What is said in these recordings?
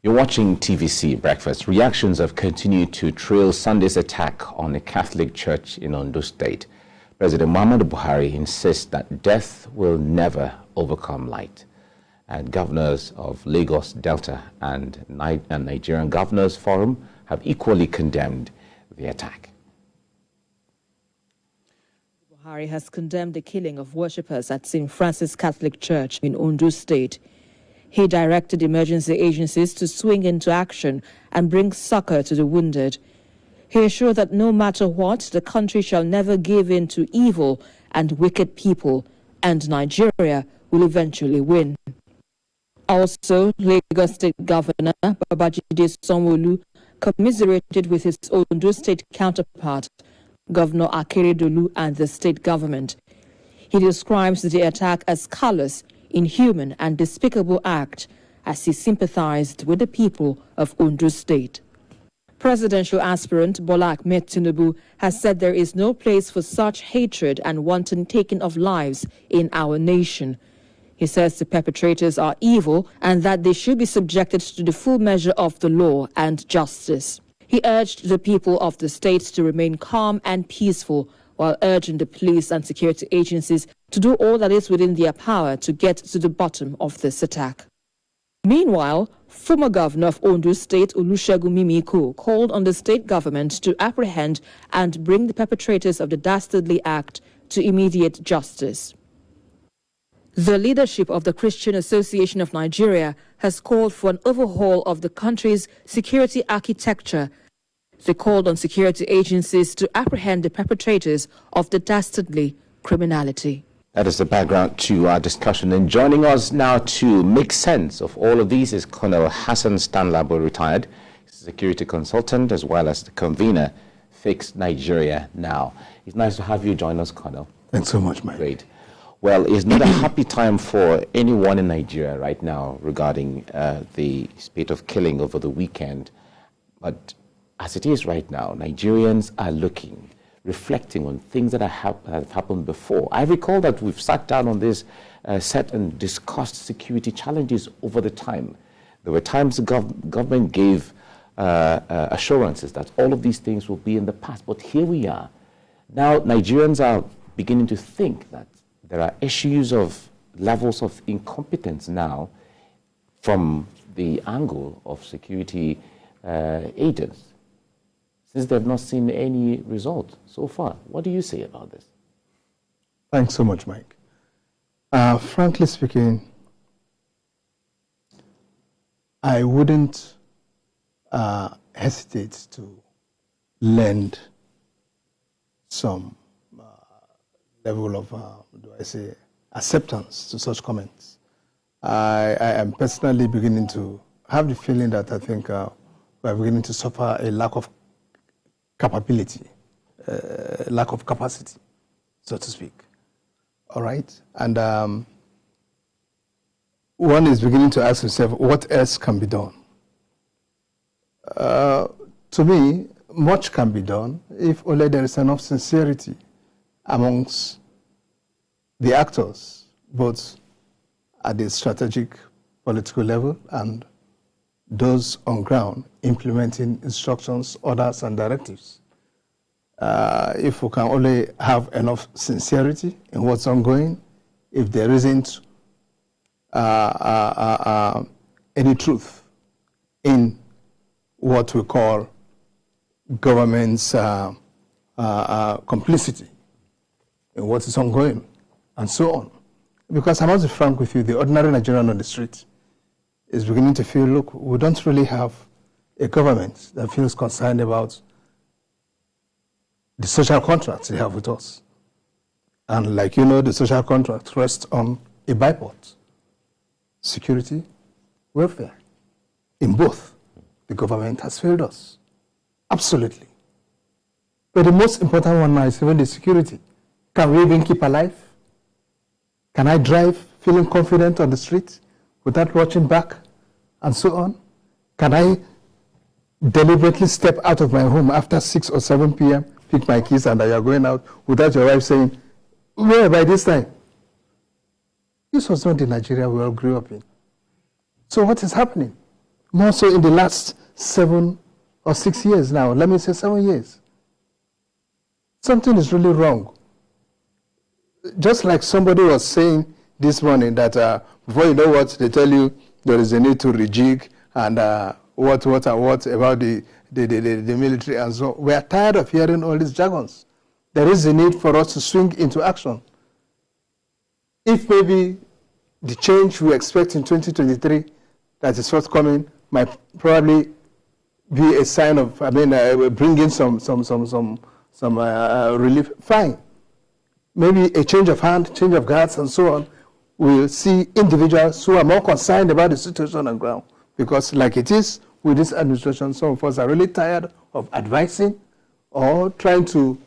You're watching TVC Breakfast. Reactions have continued to trail Sunday's attack on a Catholic church in Ondo State. President Muhammadu Buhari insists that death will never overcome light. And governors of Lagos, Delta, and Nigerian Governors Forum have equally condemned the attack. Buhari has condemned the killing of worshippers at St. Francis Catholic Church in Ondo State. He directed emergency agencies to swing into action and bring succor to the wounded. He assured that no matter what, the country shall never give in to evil and wicked people, and Nigeria will eventually win. Also, Lagos State Governor Babajide Sanwo-Olu commiserated with his Ondo State counterpart, Governor Akeredolu, and the state government. He describes the attack as callous, inhuman and despicable act as he sympathized with the people of Ondo State. Presidential aspirant Bola Ahmed Tinubu has said there is no place for such hatred and wanton taking of lives in our nation. He says the perpetrators are evil and that they should be subjected to the full measure of the law and justice. He urged the people of the state to remain calm and peaceful while urging the police and security agencies to do all that is within their power to get to the bottom of this attack. Meanwhile, former governor of Ondo State, Olusegun Mimiko, called on the state government to apprehend and bring the perpetrators of the dastardly act to immediate justice. The leadership of the Christian Association of Nigeria has called for an overhaul of the country's security architecture. They called on security agencies to apprehend the perpetrators of the dastardly criminality. That is the background to our discussion. And joining us now to make sense of all of these is Colonel Hassan Stanlabo, retired. He's a security consultant as well as the convener, Fix Nigeria Now. It's nice to have you join us, Colonel. Thanks so much, Mike. Great. Well, it's not a happy time for anyone in Nigeria right now regarding the spate of killing over the weekend. But as it is right now, Nigerians are looking, reflecting on things that have happened before. I recall that we've sat down on this set and discussed security challenges over the time. There were times the government gave assurances that all of these things will be in the past, but here we are. Now Nigerians are beginning to think that there are issues of levels of incompetence now from the angle of security agents, since they've not seen any result so far. What do you say about this? Thanks so much, Mike. Frankly speaking, I wouldn't hesitate to lend some level of, acceptance to such comments. I am personally beginning to have the feeling that I think we're beginning to suffer a lack of capability, lack of capacity, so to speak. All right? And one is beginning to ask himself, what else can be done? To me, much can be done if only there is enough sincerity amongst the actors, both at the strategic political level and those on ground implementing instructions, orders, and directives. If we can only have enough sincerity in what's ongoing, if there isn't any truth in what we call government's complicity in what is ongoing, and so on. Because I must be frank with you, the ordinary Nigerian on the street is beginning to feel, look, we don't really have a government that feels concerned about the social contracts they have with us. And like you know, the social contract rests on a bipod: security, welfare. In both, the government has failed us. Absolutely. But the most important one now is even the security. Can we even keep alive? Can I drive feeling confident on the street without watching back and so on? Can I deliberately step out of my home after 6 or 7 p.m., pick my keys and I are going out without your wife saying, where by this time? This was not the Nigeria we all grew up in. So what is happening? More so in the last 7 or 6 years now. Let me say 7 years. Something is really wrong. Just like somebody was saying this morning that before you know what, they tell you there is a need to rejig and what about the military and so on. We are tired of hearing all these jargons. There is a need for us to swing into action. If maybe the change we expect in 2023 that is forthcoming might probably be a sign of, bringing some relief, fine. Maybe a change of hand, change of guards, and so on. We'll see individuals who are more concerned about the situation on the ground. Because like it is with this administration, some of us are really tired of advising or trying to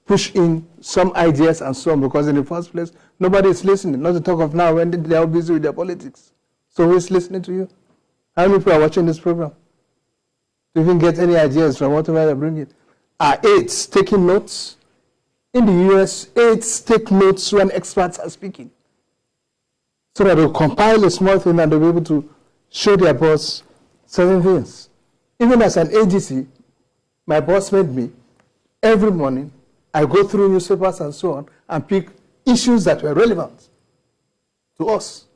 push in some ideas and so on, because in the first place, nobody is listening. Not to talk of now when they are busy with their politics. So who is listening to you? How many people are watching this program? Do you even get any ideas from whatever they're bringing? Are aides taking notes? In the US, aides take notes when experts are speaking, so that they'll compile a small thing and they'll be able to show their boss certain things. Even as an AGC, my boss made me, every morning, I go through newspapers and so on and pick issues that were relevant to us.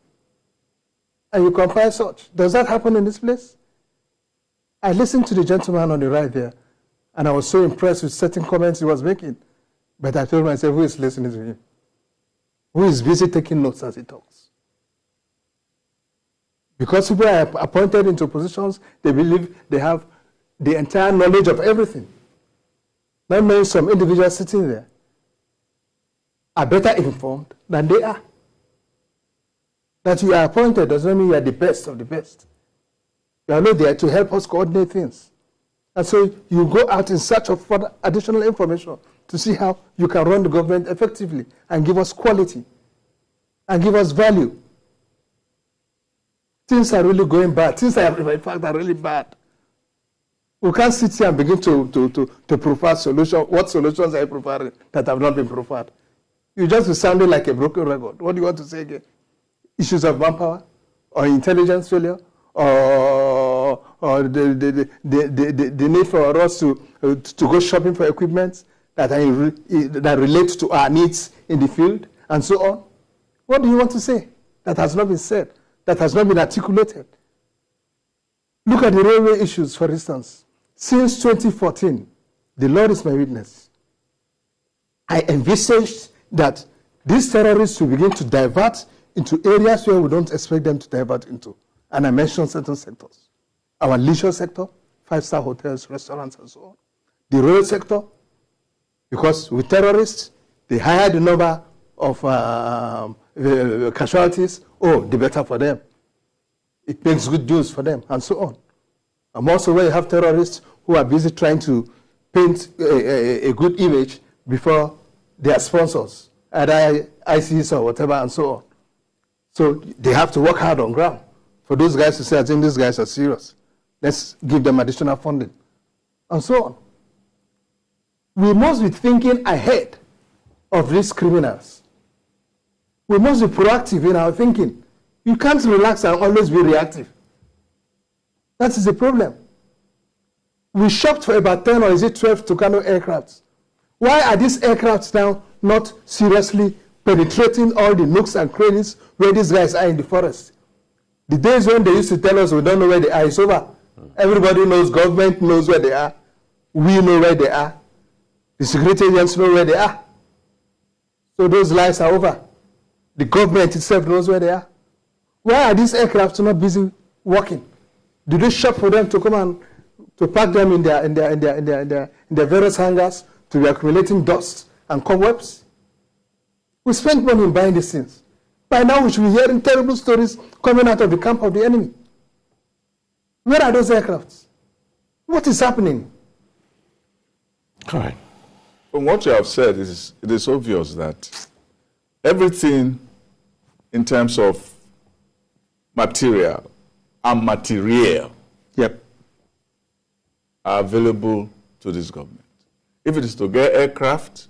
And you compile such. Does that happen in this place? I listened to the gentleman on the right there, and I was so impressed with certain comments he was making. But I told myself, who is listening to him? Who is busy taking notes as he talks? Because people are appointed into positions, they believe they have the entire knowledge of everything. Not knowing some individuals sitting there are better informed than they are. That you are appointed does not mean you are the best of the best. You are not there to help us coordinate things. And so you go out in search of further additional information to see how you can run the government effectively and give us quality and give us value. Things are really going bad. Things are, in fact, are really bad. We can't sit here and begin to provide solutions. What solutions are you providing that have not been provided? You just be sounding like a broken record. What do you want to say again? Issues of manpower or intelligence failure or the need for us to go shopping for equipment that relates to our needs in the field and so on. What do you want to say that has not been said, that has not been articulated? Look at the railway issues, for instance. Since 2014, the Lord is my witness, I envisaged that these terrorists will begin to divert into areas where we don't expect them to divert into. And I mentioned certain sectors. Our leisure sector, 5-star hotels, restaurants, and so on. The rail sector, because with terrorists, they hire the number of casualties. Oh, the better for them. It makes good news for them, and so on. And also where you have terrorists who are busy trying to paint a good image before their sponsors, either ICs or whatever, and so on. So they have to work hard on ground for those guys to say, I think these guys are serious. Let's give them additional funding, and so on. We must be thinking ahead of these criminals. We must be proactive in our thinking. You can't relax and always be reactive. That is the problem. We shopped for about 10 or is it 12 Tucano aircrafts. Why are these aircrafts now not seriously penetrating all the nooks and crannies where these guys are in the forest? The days when they used to tell us we don't know where they are is over. Everybody knows, government knows where they are. We know where they are. The security agents know where they are. So those lies are over. The government itself knows where they are. Why are these aircraft not busy working? Do they shop for them to come and to pack them in their various hangars to be accumulating dust and cobwebs? We spend money in buying these things. By now we should be hearing terrible stories coming out of the camp of the enemy. Where are those aircrafts? What is happening? All right. From what you have said, it is obvious that everything in terms of material and material are available to this government. If it is to get aircraft,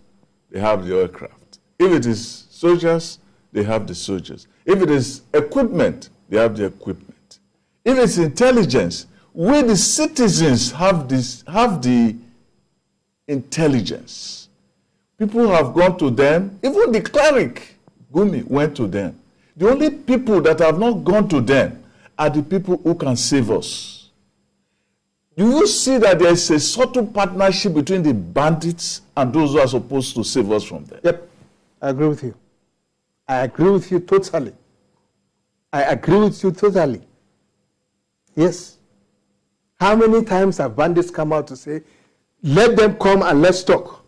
they have the aircraft. If it is soldiers, they have the soldiers. If it is equipment, they have the equipment. if it's intelligence, we the citizens have the intelligence. People have gone to them, even the cleric, Gumi, went to them. The only people that have not gone to them are the people who can save us. Do you see that there is a subtle partnership between the bandits and those who are supposed to save us from them? Yep, I agree with you. I agree with you totally. I agree with you totally. Yes. How many times have bandits come out to say, let them come and let's talk?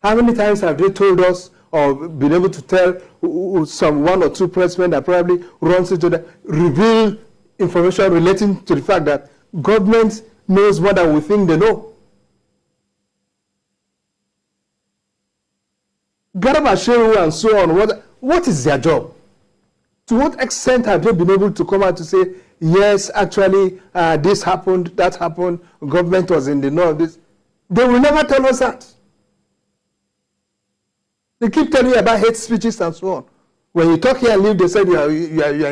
How many times have they told us or been able to tell some one or two pressmen that probably runs into the, reveal information relating to the fact that government knows more than we think they know? Garabasheru and so on, what is their job? To what extent have they been able to come out to say, yes, actually, this happened, that happened, government was in the know of this? They will never tell us that. They keep telling you about hate speeches and so on. When you talk here and leave, they said you are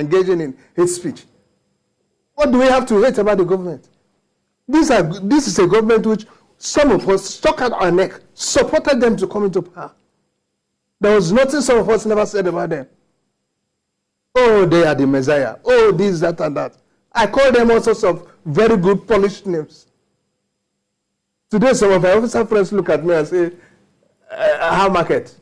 engaging in hate speech. What do we have to hate about the government? This is a government which some of us stuck out our neck, supported them to come into power. There was nothing some of us never said about them. Oh, they are the Messiah. Oh, this, that, and that. I call them all sorts of very good polished names. Today, some of my officer friends look at me and say, how market?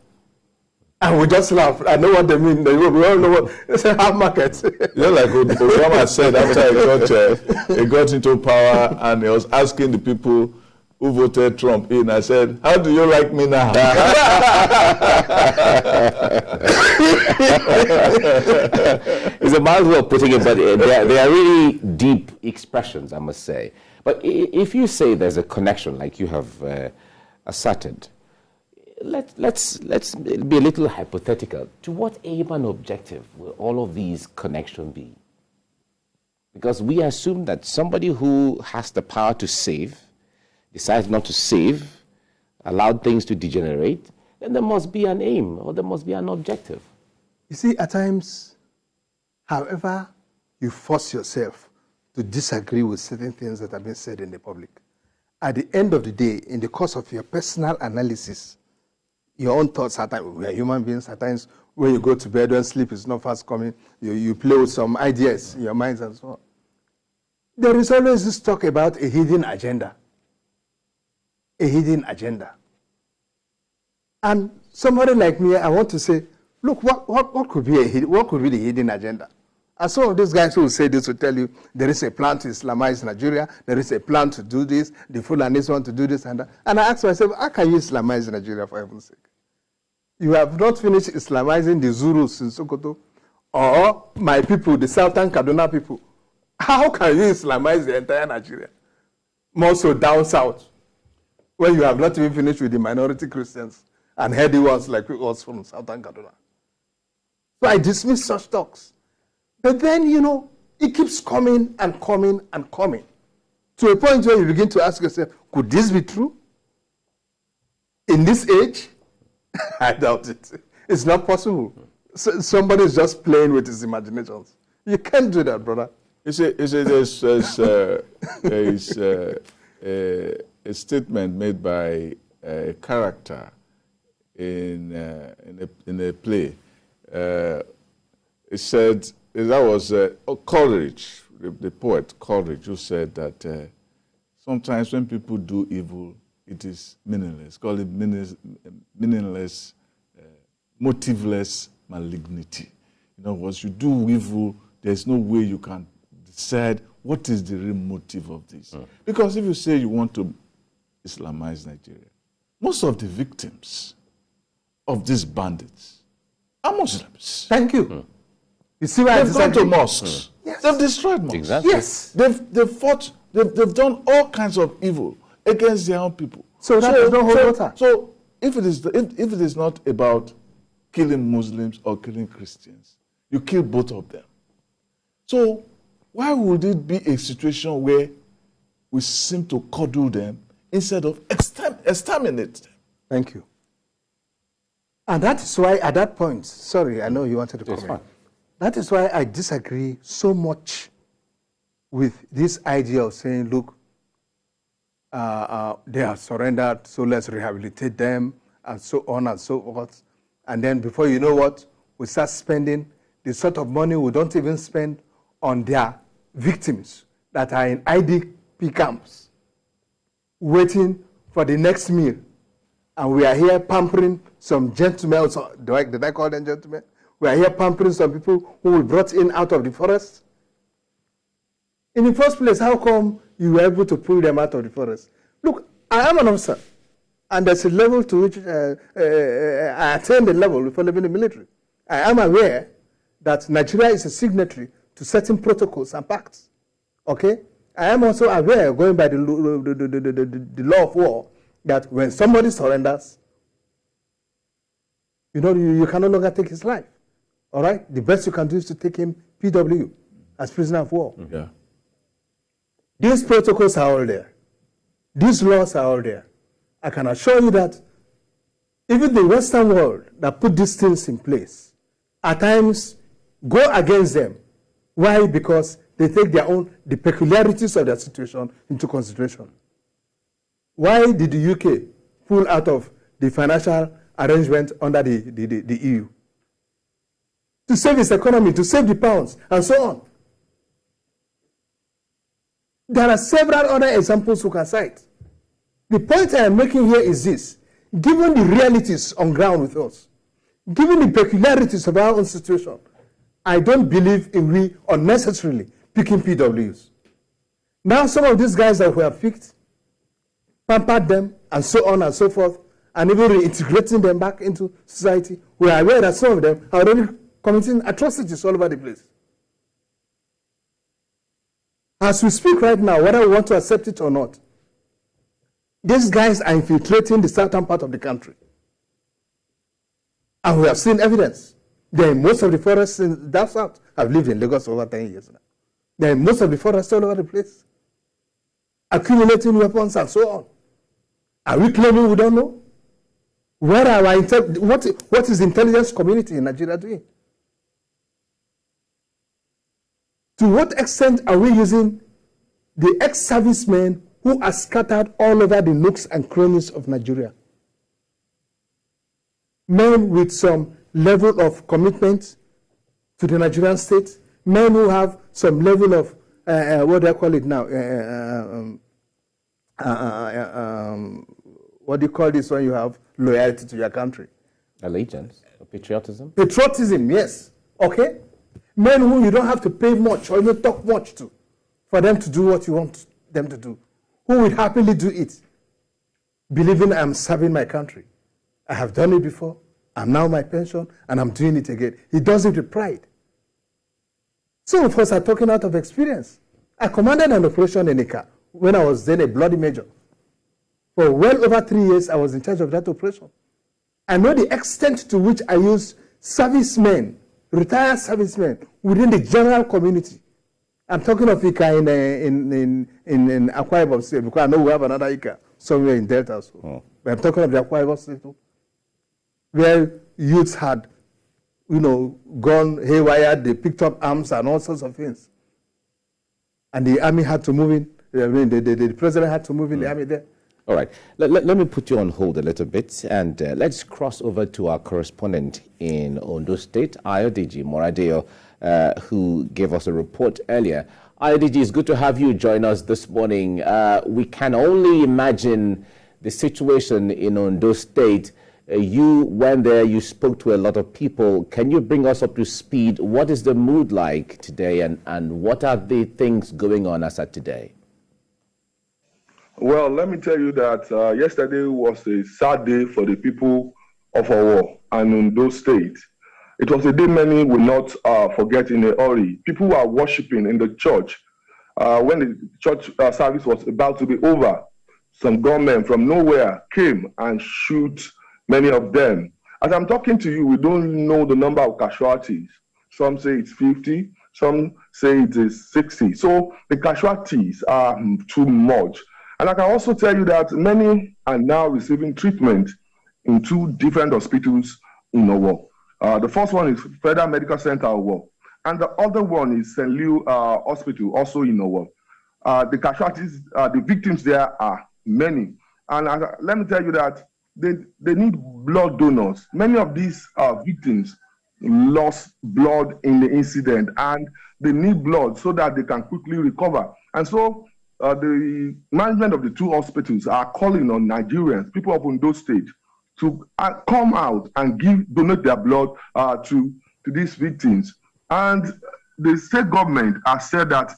And we just laugh. I know what they mean. We all know what they say, how market? Like Obama said after he got into power and he was asking the people who voted Trump in. I said, how do you like me now? It's a mild way of putting it, but they are really deep expressions, I must say. But if you say there's a connection, like you have asserted, let's be a little hypothetical. To what aim and objective will all of these connections be? Because we assume that somebody who has the power to save decides not to save, allowed things to degenerate, then there must be an aim or there must be an objective. You see, at times, however you force yourself to disagree with certain things that have been said in the public, at the end of the day, in the course of your personal analysis, your own thoughts, at times, we are human beings, at times when you go to bed, when sleep is not fast coming, you play with some ideas in your minds and so on. There is always this talk about a hidden agenda. A hidden agenda. And somebody like me, I want to say, look, what could be the hidden agenda? And some of these guys who will say this will tell you there is a plan to Islamize Nigeria, there is a plan to do this, the Fulanis want to do this and that. And I ask myself, how can you Islamize Nigeria, for heaven's sake? You have not finished Islamizing the Zulus in Sokoto or my people, the Southern Kaduna people. How can you Islamize the entire Nigeria? More so down south, when you have not even finished with the minority Christians and heady ones like us from Southern Kaduna. So I dismiss such talks. But then, it keeps coming and coming and coming to a point where you begin to ask yourself, could this be true? In this age? I doubt it. It's not possible. Somebody is just playing with his imaginations. You can't do that, brother. There's a statement made by a character in a play. It said, that was Coleridge, the poet Coleridge, who said that sometimes when people do evil, it is meaningless. Call it meaningless, motiveless malignity. In other words, you do evil, there's no way you can decide what is the real motive of this. Because if you say you want to Islamize Nigeria, most of the victims of these bandits are Muslims. Thank you. You see why they've gone to mosques. Yes. They've destroyed mosques. Exactly. Yes. They've fought. They've done all kinds of evil against their own people. So that does not hold water. So if it is not about killing Muslims or killing Christians, you kill both of them. So why would it be a situation where we seem to coddle them instead of exterminate them? Thank you. And that is why at that point, sorry, I know you wanted to comment. That is why I disagree so much with this idea of saying, look, they have surrendered, so let's rehabilitate them, and so on and so forth. And then before you know what, we start spending the sort of money we don't even spend on their victims that are in IDP camps, waiting for the next meal. And we are here pampering some gentlemen, did I call them gentlemen? We are here pampering some people who were brought in out of the forest. In the first place, how come you were able to pull them out of the forest? Look, I am an officer, and there's a level to which I attained the level before leaving the military. I am aware that Nigeria is a signatory to certain protocols and pacts. Okay? I am also aware, going by the law of war, that when somebody surrenders, you can no longer take his life. All right? The best you can do is to take him PW, as prisoner of war. Yeah. These protocols are all there. These laws are all there. I can assure you that even the Western world that put these things in place at times go against them. Why? Because they take the peculiarities of their situation into consideration. Why did the UK pull out of the financial arrangement under the EU? To save its economy, to save the pounds, and so on. There are several other examples we can cite. The point I am making here is this. Given the realities on ground with us, given the peculiarities of our own situation, I don't believe in we unnecessarily picking PWs. Now some of these guys that we have picked, pampered them, and so on and so forth, and even reintegrating them back into society, we are aware that some of them are already committing atrocities all over the place. As we speak right now, whether we want to accept it or not, these guys are infiltrating the southern part of the country. And we have seen evidence. They're in most of the forests in that south. I've lived in Lagos for over 10 years now. They're in most of the forests all over the place, accumulating weapons and so on. Are we claiming we don't know? Where are our what is the intelligence community in Nigeria doing? To what extent are we using the ex-servicemen who are scattered all over the nooks and crannies of Nigeria? Men with some level of commitment to the Nigerian state, men who have some level of, what do I call it now? What do you call this when you have loyalty to your country? Allegiance, patriotism? Patriotism, yes. Okay? Men who you don't have to pay much or even talk much to for them to do what you want them to do. Who would happily do it, believing I'm serving my country. I have done it before. I'm now my pension, and I'm doing it again. He does it with pride. Some of us are talking out of experience. I commanded an operation in Ika when I was then a bloody major. For well over 3 years, I was in charge of that operation. I know the extent to which I used servicemen, retired servicemen, within the general community. I'm talking of Ika in Akwa Ibom State, because I know we have another Ika somewhere in Delta also. But I'm talking of the Akwa Ibom State, where youths had, gone haywire, they picked up arms and all sorts of things. And the army had to move in, the president had to move in the army there. All right. Let me put you on hold a little bit, and let's cross over to our correspondent in Ondo State, Ayodiji Moradeo, who gave us a report earlier. Ayodiji, it's good to have you join us this morning. We can only imagine the situation in Ondo State. You went there, you spoke to a lot of people. Can you bring us up to speed? What is the mood like today, and what are the things going on as at today? Well, let me tell you that yesterday was a sad day for the people of Owo and Ondo State. It was a day many will not forget in a hurry. People were worshiping in the church. When the church service was about to be over, some gunmen from nowhere came and shoot many of them. As I'm talking to you, we don't know the number of casualties. Some say it's 50, some say it is 60. So the casualties are too much. And I can also tell you that many are now receiving treatment in 2 different hospitals in Owo. The first one is Federal Medical Center Owo, And the other one is St. Leo Hospital, also in Owo. The casualties, the victims there are many. And let me tell you that they need blood donors. Many of these victims lost blood in the incident, and they need blood so that they can quickly recover. And so the management of the two hospitals are calling on Nigerians, people of Ondo State, to come out and donate their blood to these victims. And the state government has said that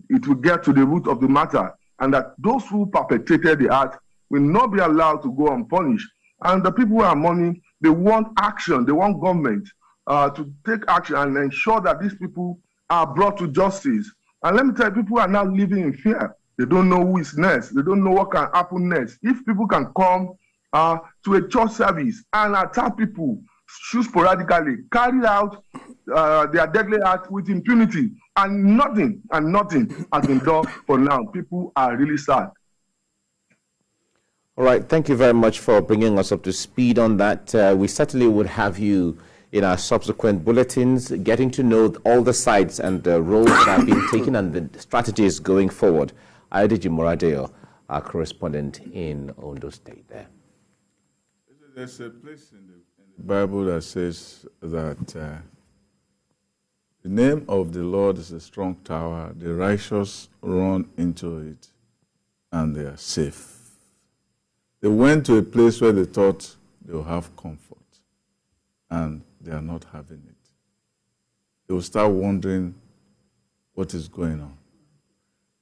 it will get to the root of the matter, and that those who perpetrated the act will not be allowed to go unpunished. And the people who are mourning, they want action, they want government to take action and ensure that these people are brought to justice. And let me tell you, people are now living in fear. They don't know who is next. They don't know what can happen next. If people can come to a church service and attack people, shoot sporadically, carry out their deadly act with impunity, and nothing has been done for now. People are really sad. All right, thank you very much for bringing us up to speed on that. We certainly would have you in our subsequent bulletins, getting to know all the sides and the roles that are being taken and the strategies going forward. Adeji Moradeo, our correspondent in Ondo State there. There's a place in the Bible that says that the name of the Lord is a strong tower, the righteous run into it, and they are safe. They went to a place where they thought they will have comfort, and they are not having it. They will start wondering what is going on.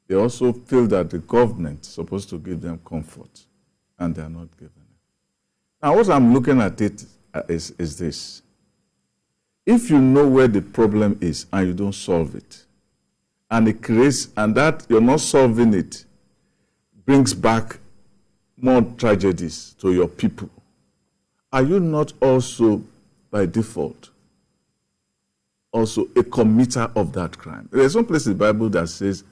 They also feel that the government is supposed to give them comfort, and they are not giving it. Now, what I'm looking at it is this. If you know where the problem is and you don't solve it, and it creates, and that you're not solving it, brings back more tragedies to your people, are you not also, by default, also a committer of that crime? There's one place in the Bible that says,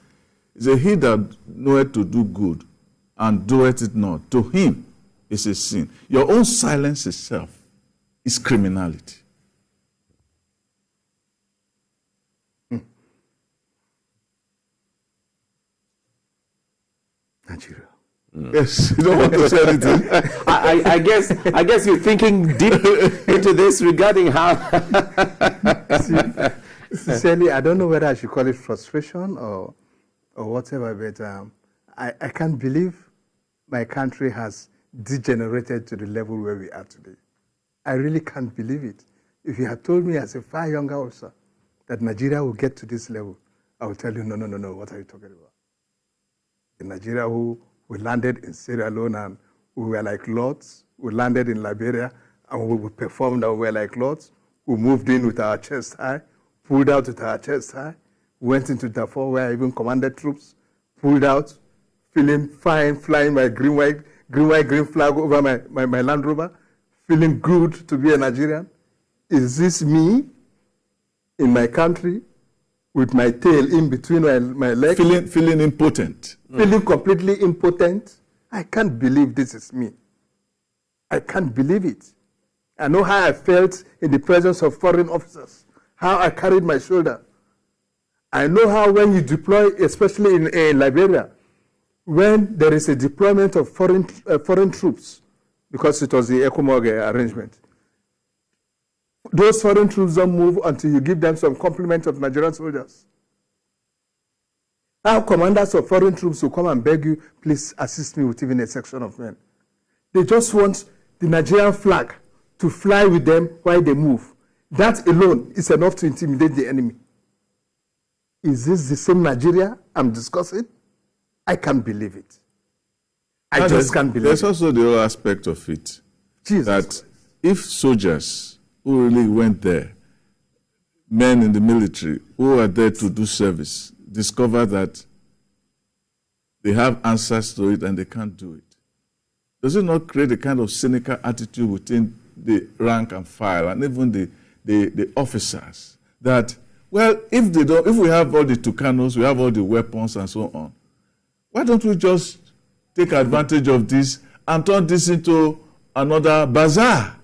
"It's a he that knoweth to do good and doeth it not. To him is a sin." Your own silence itself is criminality. Nigeria. Yes, you don't want to say anything. I guess you're thinking deep into this regarding how. Sincerely, I don't know whether I should call it frustration or whatever, but I can't believe my country has degenerated to the level where we are today. I really can't believe it. If you had told me as a far younger officer that Nigeria will get to this level, I would tell you, no, what are you talking about? In Nigeria, we landed in Sierra Leone and we were like lords. We landed in Liberia and we performed and we were like lords. We moved in with our chest high, pulled out with our chest high, went into Darfur where I even commanded troops, pulled out, feeling fine, flying my green flag over my Land Rover, feeling good to be a Nigerian. Is this me in my country with my tail in between my legs? Feeling impotent. Feeling completely impotent. I can't believe this is me. I can't believe it. I know how I felt in the presence of foreign officers, how I carried my shoulder. I know how when you deploy, especially in Liberia, when there is a deployment of foreign troops, because it was the ECOMOG arrangement, those foreign troops don't move until you give them some complement of Nigerian soldiers. How commanders of foreign troops will come and beg you, please assist me with even a section of men. They just want the Nigerian flag to fly with them while they move. That alone is enough to intimidate the enemy. Is this the same Nigeria I'm discussing? I can't believe it. I just can't believe it. There's also the other aspect of it. Jesus that Christ. If soldiers who really went there, men in the military who are there to do service, discover that they have answers to it and they can't do it, does it not create a kind of cynical attitude within the rank and file and even the officers that, well, if we have all the Tucanos, we have all the weapons and so on, why don't we just take advantage of this and turn this into another bazaar?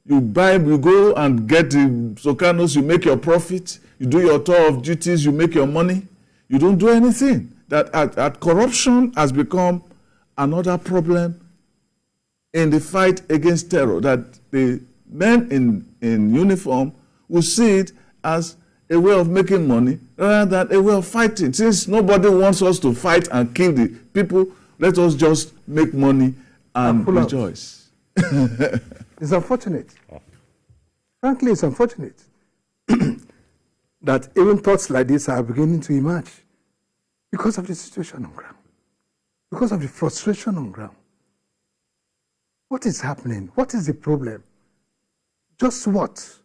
You go and get the Tucanos, you make your profit, You do your tour of duties, you make your money. You don't do anything. That corruption has become another problem in the fight against terror, that the men in uniform will see it as a way of making money rather than a way of fighting. Since nobody wants us to fight and kill the people, let us just make money and rejoice. It's unfortunate. Frankly, it's unfortunate that even thoughts like this are beginning to emerge because of the situation on ground, because of the frustration on ground. What is happening? What is the problem? Just what?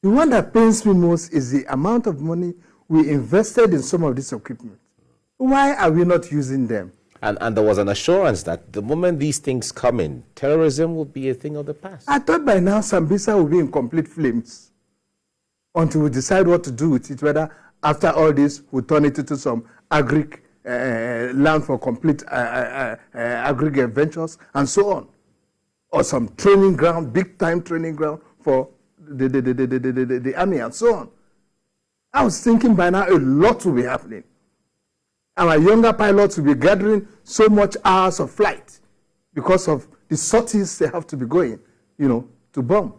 The one that pains me most is the amount of money we invested in some of this equipment. Why are we not using them? And there was an assurance that the moment these things come in, terrorism will be a thing of the past. I thought by now Sambisa will be in complete flames until we decide what to do with it, whether after all this we turn it into some land for complete aggregate ventures and so on, or some training ground, big time training ground for the army and so on. I was thinking by now a lot will be happening. Our younger pilots will be gathering so much hours of flight because of the sorties they have to be going, to bomb.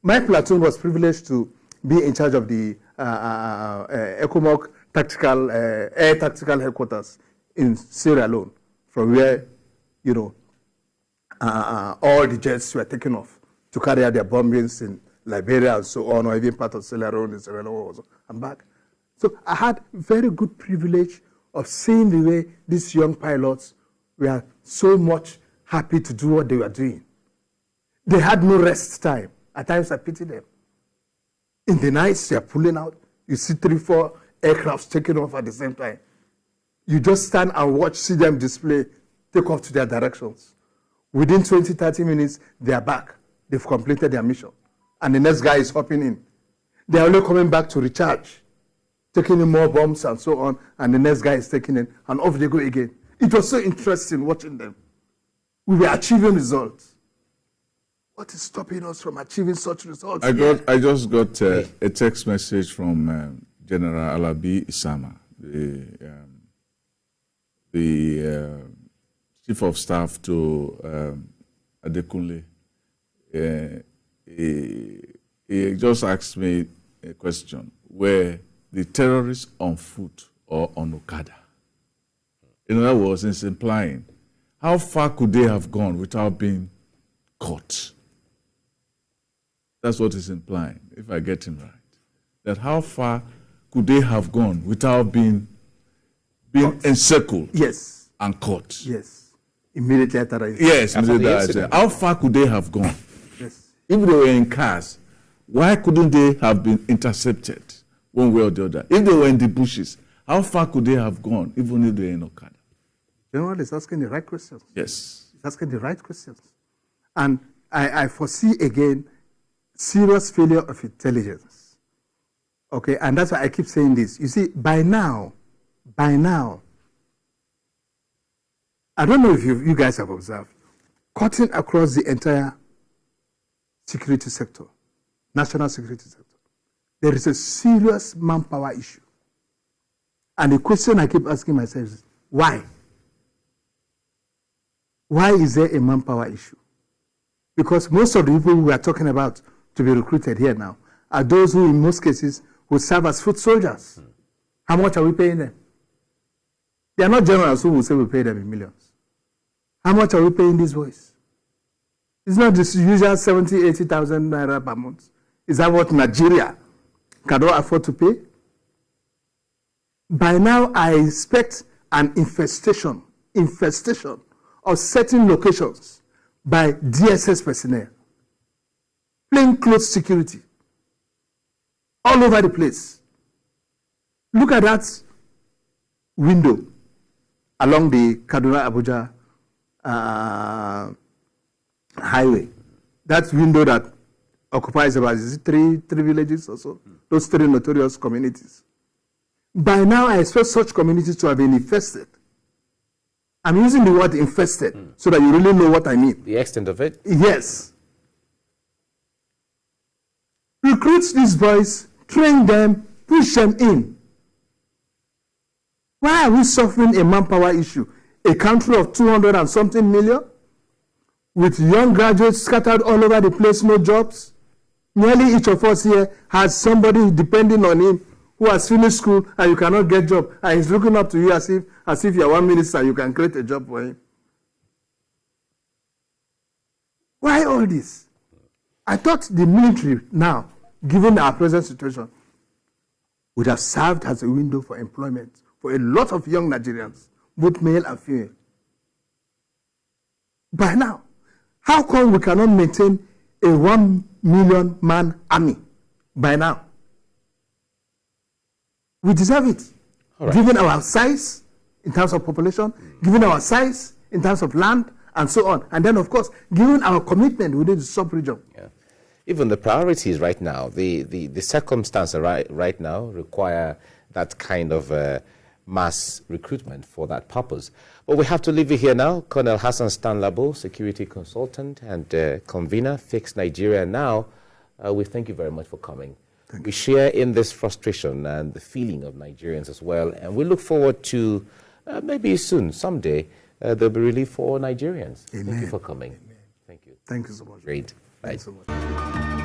My platoon was privileged to be in charge of the ECOMOG air tactical headquarters in Sierra Leone, from where, all the jets were taken off to carry out their bombings in Liberia and so on, or even part of Sierra Leone and Sierra Leone also, and back. So I had very good privilege of seeing the way these young pilots were so much happy to do what they were doing. They had no rest time. At times I pity them. In the nights, they are pulling out. You see 3-4 aircrafts taking off at the same time. You just stand and watch, see them display, take off to their directions. Within 20-30 minutes, they are back. They've completed their mission. And the next guy is hopping in. They are only coming back to recharge, taking in more bombs and so on, and the next guy is taking in, and off they go again. It was so interesting watching them. We were achieving results. What is stopping us from achieving such results? I just got a text message from General Alabi Isama, the Chief of Staff to Adekunle. He just asked me a question, where the terrorists on foot or on Okada. In other words, it's implying, how far could they have gone without being caught? That's what it's implying, if I get him right. That how far could they have gone without being encircled and caught? Yes. Immediately after that. Yes, immediately. How far could they have gone? Yes. If they were in cars, why couldn't they have been intercepted one way or the other? If they were in the bushes, how far could they have gone, even if they were in Okada? General is asking the right questions. Yes. He's asking the right questions. And I foresee, again, serious failure of intelligence. Okay, and that's why I keep saying this. You see, by now, I don't know if you guys have observed, cutting across the entire security sector, national security sector, there is a serious manpower issue. And the question I keep asking myself is, why? Why is there a manpower issue? Because most of the people we are talking about to be recruited here now are those who, in most cases, will serve as foot soldiers. How much are we paying them? They are not generals who will say we pay them in millions. How much are we paying these boys? It's not the usual 70,000, 80,000 naira per month. Is that what Nigeria cannot afford to pay? By now, I expect an infestation of certain locations by DSS personnel, plainclothes security, all over the place. Look at that window along the Kaduna-Abuja highway. That window that occupies about three villages or so, those 3 notorious communities. By now, I expect such communities to have been infested. I'm using the word infested so that you really know what I mean. The extent of it? Yes. recruit these boys, train them, push them in. Why are we suffering a manpower issue? A country of 200 and something million, with young graduates scattered all over the place, no jobs. Nearly each of us here has somebody depending on him who has finished school and you cannot get a job, and he's looking up to you as if you're one minister, you can create a job for him. Why all this? I thought the military now, given our present situation, would have served as a window for employment for a lot of young Nigerians, both male and female. By now, how come we cannot maintain a 1 million man army by now? We deserve it. Right. Given our size in terms of population, given our size in terms of land, and so on. And then, of course, given our commitment within the sub-region. Yeah. Even the priorities right now, the circumstances right now require that kind of mass recruitment for that purpose. But we have to leave it here now. Colonel Hassan Stanlabo, security consultant and convener, Fix Nigeria Now. We thank you very much for coming. We share in this frustration and the feeling of Nigerians as well. And we look forward to maybe soon, someday, there'll be relief for all Nigerians. Amen. Thank you for coming. Amen. Thank you. Thank you so much. Great. Thanks so much.